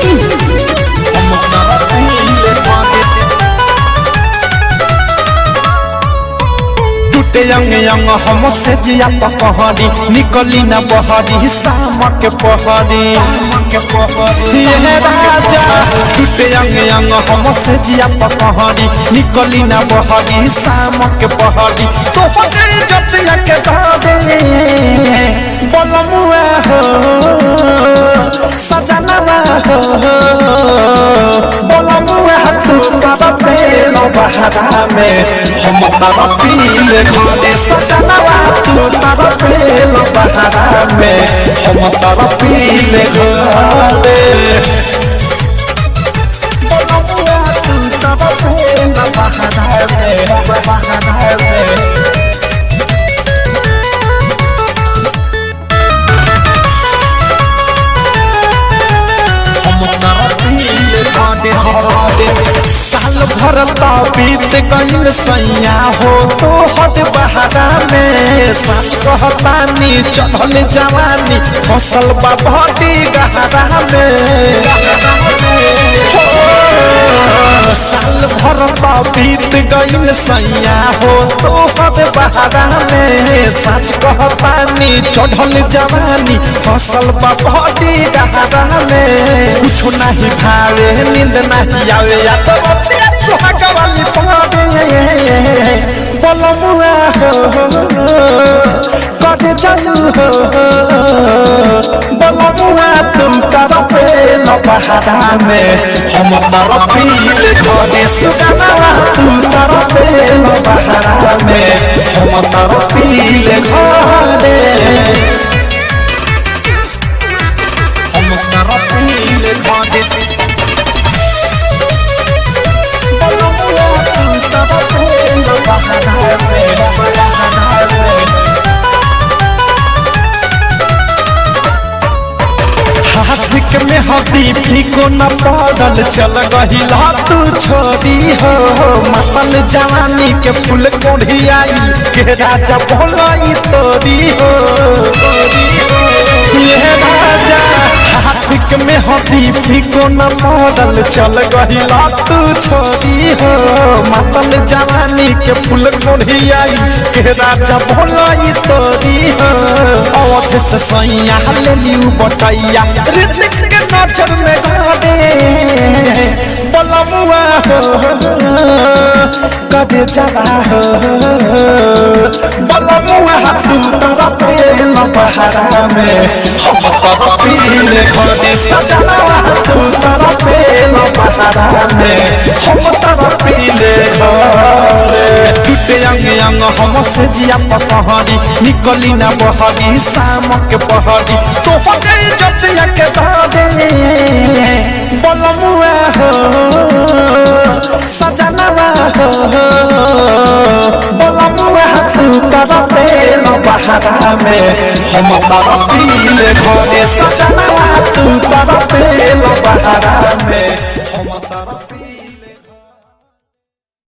Singh. Young young हम से जिया पहरी निकली न बहरी शाम के पहरी ये राजा टूटे यंग यंग हम से जिया पहरी निकली न बहरी शाम के पहरी तो जतिया के धारे बलमुआ हो सजनवा हो बलमुआ तू तारा पेलो बहरा में हम तारा पीले घरे सजनवा तू तारा पेलो बहरा में हम तारा पीले घरे बलमुआ तू तारा पेलो बहरा में साल भर बीत गईल सैया हो तो हट बहारा में सच कहतानी चढ़ल जवानी फसल बड़ी गहरा में साल भर बीत गईल सैया हो तो हट बहारा में सच कहतानी चढ़ल जवानी फसल बड़ी गहरा में कुछ नहीं भावे नींद नहीं आवे या तो सुहाग वाली पावे बलमुआ हो कद जानू हो बलमुआ तुम तारा पेलो बहारा में हम तारा पीले घरे सुगनवा तुम तारा पेलो बहारा में हम तारा पीले घरे हम तारा पीले घरे में हदी फीको न पड़ल चल गहिला तू छोरी हो मतल जवानी के फूल कोढ़ियाई के राजा भोलाई तोरी हो ये राजा हाथ में हदी फीको न पड़ल चल गहिला तू छोरी हो मतल जवानी के फूल कोढ़ियाई के राजा भोलाई तोरी हो अवध से सैया ले लियो बटैया ऋतिक के नजर में गाने बलमुआ हो कदे जगा हो बलमुआ तू तारा पेलो बहारा में हम तारा पीले घरे सजनवा तू तारा पेलो बहारा में हम तारा पीले घरे टूटे अंग अंग हम से जिया पहरी निकली न बहरी शाम के पहरी तो जतिया के धारे बलमुआ हो सजनवा हो बलमुआ तू तारा पेलो बहारा में हम तारा पीले घरे सजनवा तू तारा पेलो बहारा में हम